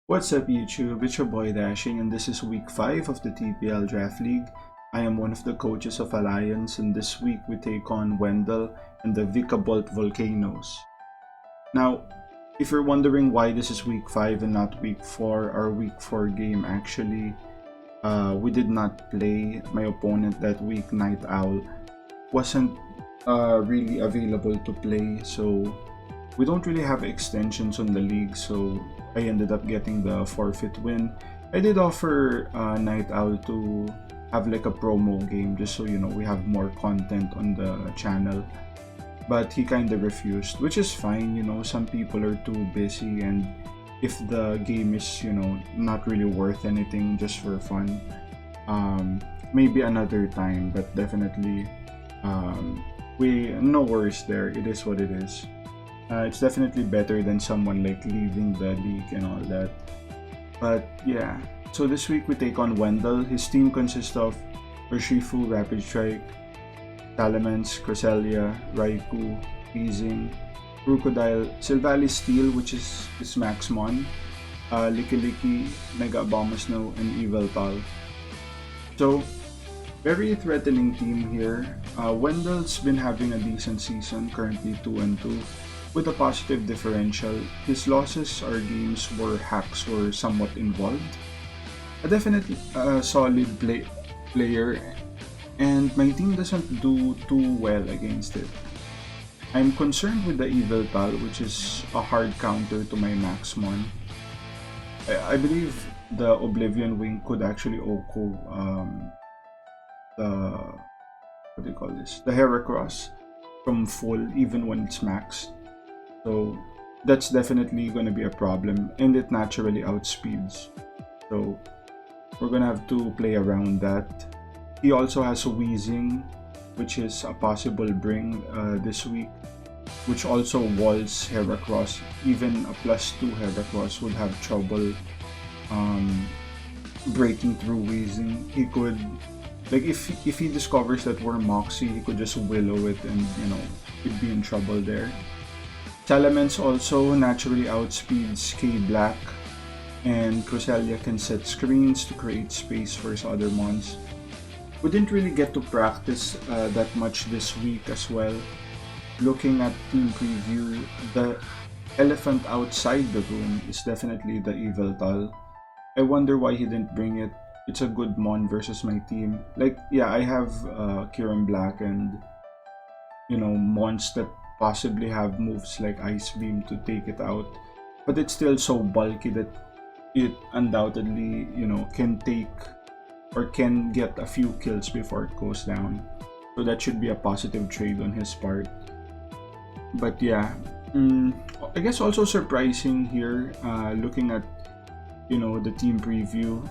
What's up YouTube, it's your boy Dashing and this is week 5 of the TPL Draft League. I am one of the coaches of Alliance and this week we take on Wendell and the Vikabolt Volcanoes. Now, if you're wondering why this is week 5 and not week 4, our week 4 game actually, we did not play. My opponent that week, Night Owl, wasn't really available to play, so we don't really have extensions on the league, so I ended up getting the forfeit win. I did offer Night Owl to have like a promo game just so we have more content on the channel, but he kind of refused, which is fine. Some people are too busy, and if the game is not really worth anything just for fun, maybe another time, but definitely no worries there. It is what it is. It's definitely better than someone like leaving the league and all that. But yeah, so this week we take on Wendell. His team consists of Urshifu, Rapid Strike, Salamence, Cresselia, Raikou, Weezing, Crocodile, Silvally Steel, which is his Maxmon, Licky, Mega Abomasnow, and Yveltal. So, very threatening team here. Wendell's been having a decent season, currently 2-2. With a positive differential. His losses are games where hacks were somewhat involved. A definitely solid player, and my team doesn't do too well against it. I'm concerned with the Yveltal, which is a hard counter to my Maxmon. I believe the Oblivion Wing could actually OHKO the Heracross from full even when it's maxed. So that's definitely going to be a problem, and it naturally outspeeds. So we're going to have to play around that. He also has a Weezing, which is a possible bring this week, which also walls Heracross. Even a +2 Heracross would have trouble breaking through Weezing. He could, like, if he discovers that we're Moxie, he could just willow it and he'd be in trouble there. Salamence also naturally outspeeds K-Black, and Cresselia can set screens to create space for his other mons. We didn't really get to practice that much this week as well. Looking at team preview, the elephant outside the room is definitely the Yveltal. I wonder why he didn't bring it. It's a good mon versus my team. Like, yeah, I have Kyurem Black and mons that possibly have moves like Ice Beam to take it out, but it's still so bulky that it undoubtedly can take or can get a few kills before it goes down, so that should be a positive trade on his part. But yeah, I guess also surprising here, looking at the team preview,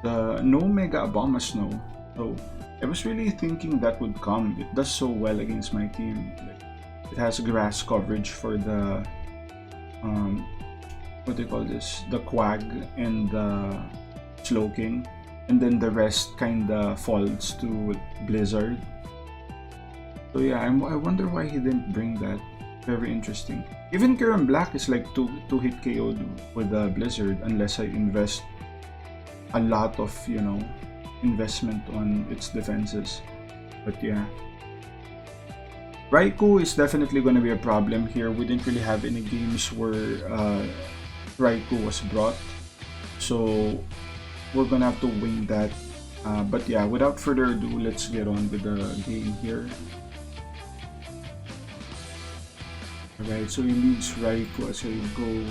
the no Mega Abomasnow. So I was really thinking that would come. It does so well against my team. It has grass coverage for the the Quag and the Slowking, and then the rest kinda falls to Blizzard. So yeah, I wonder why he didn't bring that. Very interesting. Even Kyurem Black is like two hit KO'd with the Blizzard unless I invest a lot of investment on its defenses. But yeah, Raikou is definitely going to be a problem here. We didn't really have any games where Raikou was brought, so we're going to have to wing that. But yeah, without further ado, let's get on with the game here. Alright, so he leads Raikou as I go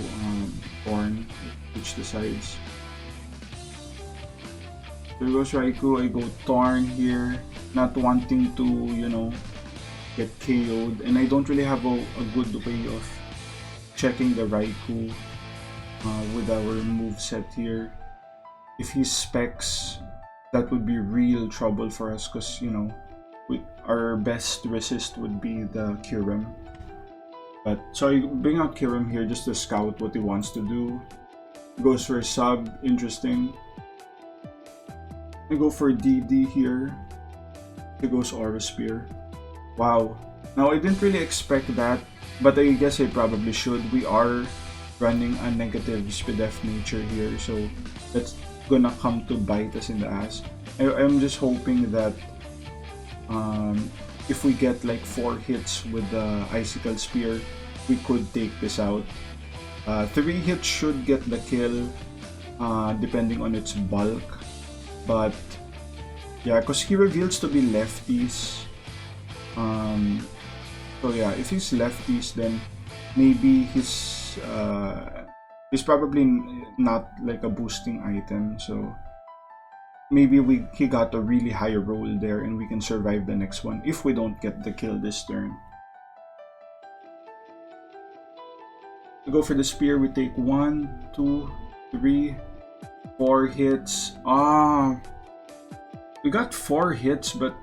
Thorn, switch the sides. There goes Raikou, I go Thorn here, not wanting to, get KO'd, and I don't really have a good way of checking the Raikou with our moveset here. If he specs, that would be real trouble for us, because our best resist would be the Kyurem. But so I bring out Kyurem here just to scout what he wants to do. He goes for a sub, interesting. I go for DD here. He goes Aura Spear. Wow. Now I didn't really expect that, but I guess I probably should. We are running a negative SPDEF nature here, so that's gonna come to bite us in the ass. I'm just hoping that if we get like 4 hits with the Icicle Spear, we could take this out. 3 hits should get the kill, depending on its bulk, but yeah, because he reveals to be lefties. So yeah, if he's lefties, then maybe he's probably not like a boosting item, so maybe he got a really high roll there and we can survive the next one if we don't get the kill this turn. We go for the spear, we take 1, 2, 3, 4 hits. We got 4 hits, but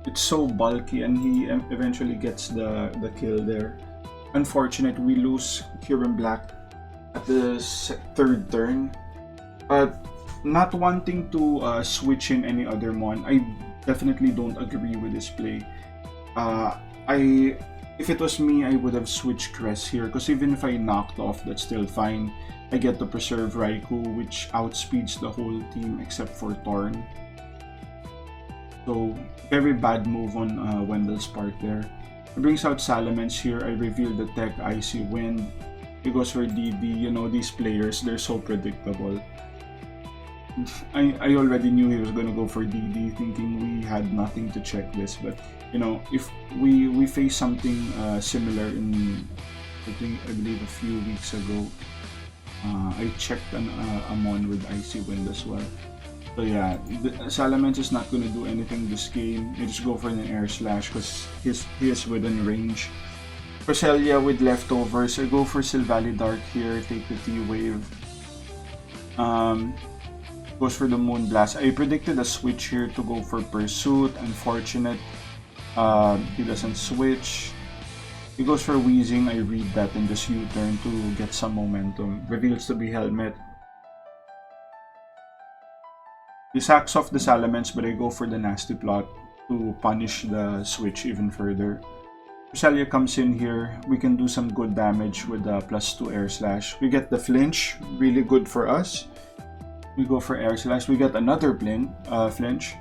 it's so bulky and he eventually gets the kill there. Unfortunate, we lose Huron Black at the 3rd turn. But not wanting to switch in any other mon, I definitely don't agree with this play. If it was me, I would have switched Crest here, because even if I knocked off, that's still fine. I get to preserve Raikou, which outspeeds the whole team except for Torn. So, very bad move on Wendell's part there. It brings out Salamence here. I reveal the tech Icy Wind. He goes for DD. You know, these players, they're so predictable. I already knew he was going to go for DD, thinking we had nothing to check this. But, you know, if we face something similar in, I believe a few weeks ago, I checked a mon with Icy Wind as well. So yeah, Salamence is not going to do anything this game. You just go for an Air Slash because he is within range. Cresselia with leftovers. I go for Silvally Dark here, take the T-Wave. Goes for the Moon Blast. I predicted a switch here to go for Pursuit. Unfortunate, he doesn't switch. He goes for Wheezing. I read that and just U-turn to get some momentum. Reveals to be Helmet. He sacks off the Salamence, but I go for the Nasty Plot to punish the switch even further. Cresselia comes in here. We can do some good damage with the +2 Air Slash. We get the flinch, really good for us. We go for Air Slash. We get another flinch.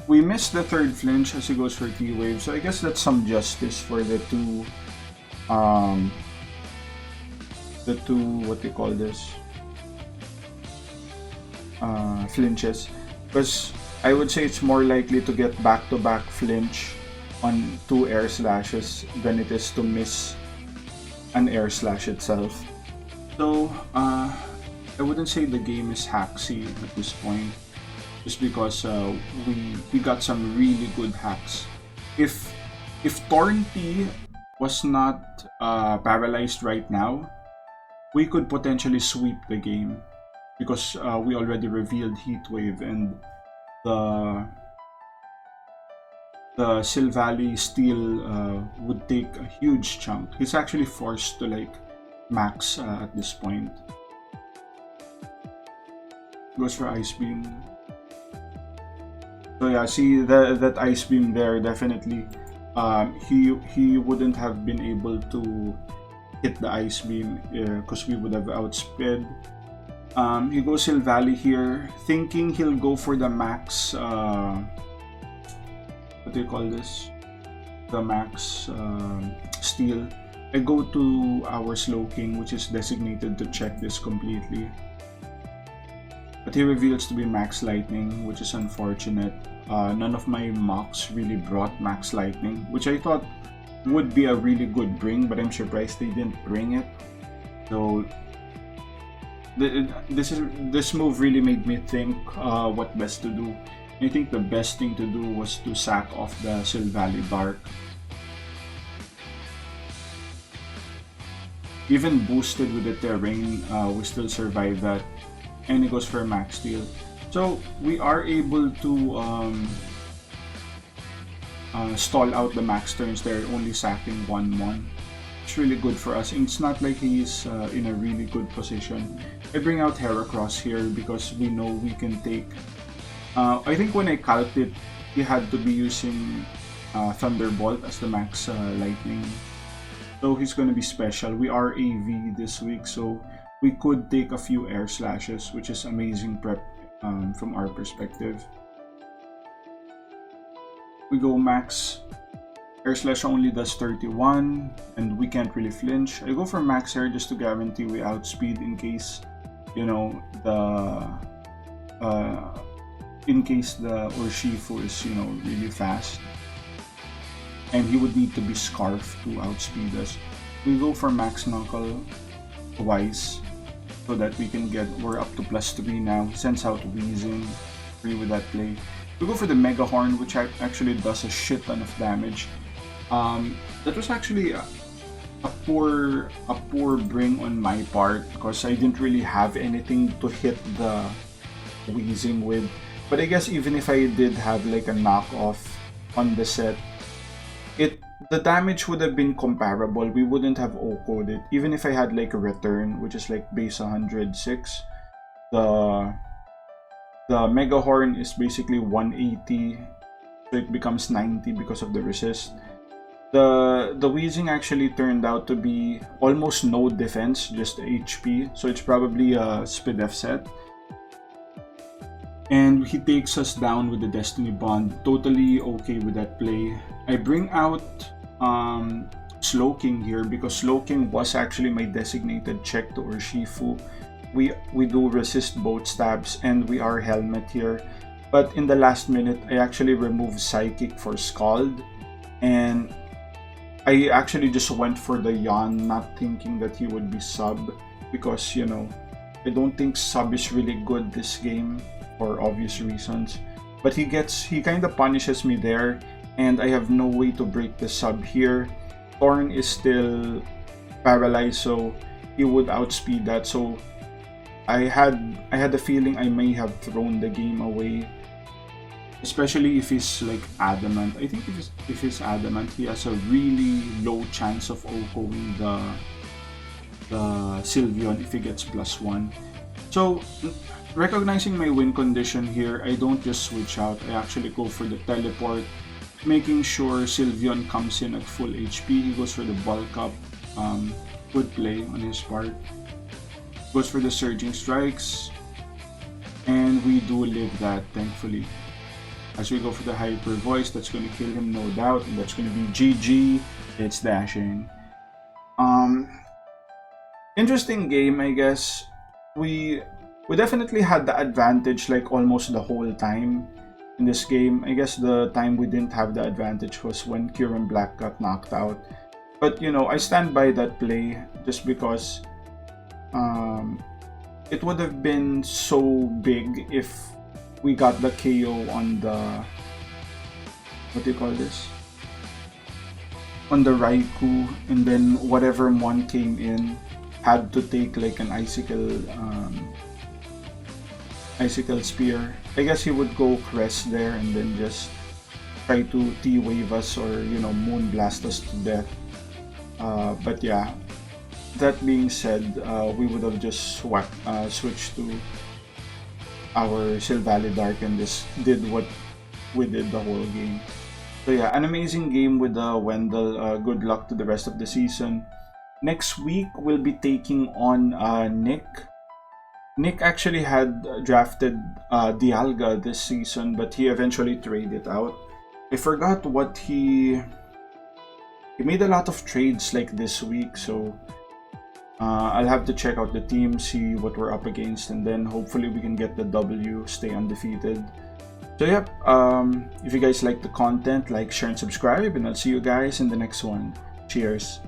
We miss the 3rd flinch as he goes for T-Wave. So I guess that's some justice for the two, what they call this, flinches. Because I would say it's more likely to get back-to-back flinch on 2 Air Slashes than it is to miss an Air Slash itself. So, I wouldn't say the game is hacksy at this point, just because we got some really good hacks. If Tornty was not paralyzed right now, we could potentially sweep the game, because we already revealed Heatwave and the Silvally Steel would take a huge chunk. He's actually forced to like max at this point. Goes for Ice Beam. So yeah, see that Ice Beam there, definitely he wouldn't have been able to hit the Ice Beam because we would have outsped. He goes Silvally here, thinking he'll go for the max, what do you call this? The max steal. I go to our Slowking, which is designated to check this completely. But he reveals to be Max Lightning, which is unfortunate. None of my mocks really brought Max Lightning, which I thought would be a really good bring, but I'm surprised they didn't bring it. So this move really made me think what best to do. I think the best thing to do was to sack off the Silvally Dark. Even boosted with the terrain, we still survive that. And he goes for Max Steel. So we are able to stall out the max turns there, only sacking 1-1. It's really good for us, and it's not like he's in a really good position. I bring out Heracross here because we know we can take... I think when I calced it, he had to be using Thunderbolt as the max lightning. So he's going to be special. We are AV this week, so we could take a few air slashes, which is amazing prep from our perspective. We go max. Air slash only does 31, and we can't really flinch. I go for max air just to guarantee we outspeed in case, you know, the Urshifu is, you know, really fast. And he would need to be scarfed to outspeed us. We go for max knuckle twice so that we can we're up to +3 now. Sends out Wheezing. Agree with that play. We go for the Mega Horn, which actually does a shit ton of damage. That was actually a poor bring on my part because I didn't really have anything to hit the Wheezing with. But I guess even if I did have like a knockoff on the set, the damage would have been comparable. We wouldn't have O-coded it. Even if I had like a return, which is like base 106, the Mega Horn is basically 180, so it becomes 90 because of the resist. The Wheezing actually turned out to be almost no defense, just HP, so it's probably a SPDF set. And he takes us down with the Destiny Bond. Totally okay with that play. I bring out Slowking here because Slowking was actually my designated check to Urshifu. We do resist both stabs and we are Helmet here. But in the last minute, I actually removed Psychic for Scald. And I actually just went for the Yawn, not thinking that he would be sub. Because, you know, I don't think sub is really good this game for obvious reasons. But he kind of punishes me there. And I have no way to break the sub here. Thorn is still paralyzed, so he would outspeed that. So I had the feeling I may have thrown the game away, especially if he's like adamant. I think if he's adamant, he has a really low chance of OHKOing the Sylveon if he gets +1. So recognizing my win condition here, I don't just switch out. I actually go for the teleport, making sure Sylveon comes in at full HP. He goes for the bulk up. Good play on his part. Goes for the Surging Strikes. And we do live that, thankfully. As we go for the Hyper Voice, that's going to kill him, no doubt. And that's going to be GG. It's dashing. Interesting game, I guess. We definitely had the advantage like almost the whole time in this game. I guess the time we didn't have the advantage was when Kyurem Black got knocked out. But you know, I stand by that play just because it would have been so big if we got the KO on the, what do you call this? On the Raikou, and then whatever one came in had to take like an icicle spear. I guess he would go Crest there and then just try to T-wave us or, you know, Moon Blast us to death. But yeah, that being said, we would have just switched to our Silvally Dark and just did what we did the whole game. So yeah, an amazing game with Wendell. Good luck to the rest of the season. Next week, we'll be taking on Nick. Nick actually had drafted Dialga this season, but he eventually traded out. I forgot what he made a lot of trades like this week, so I'll have to check out the team, see what we're up against, and then hopefully we can get the W, stay undefeated. So yep, if you guys like the content, like, share, and subscribe, and I'll see you guys in the next one. Cheers!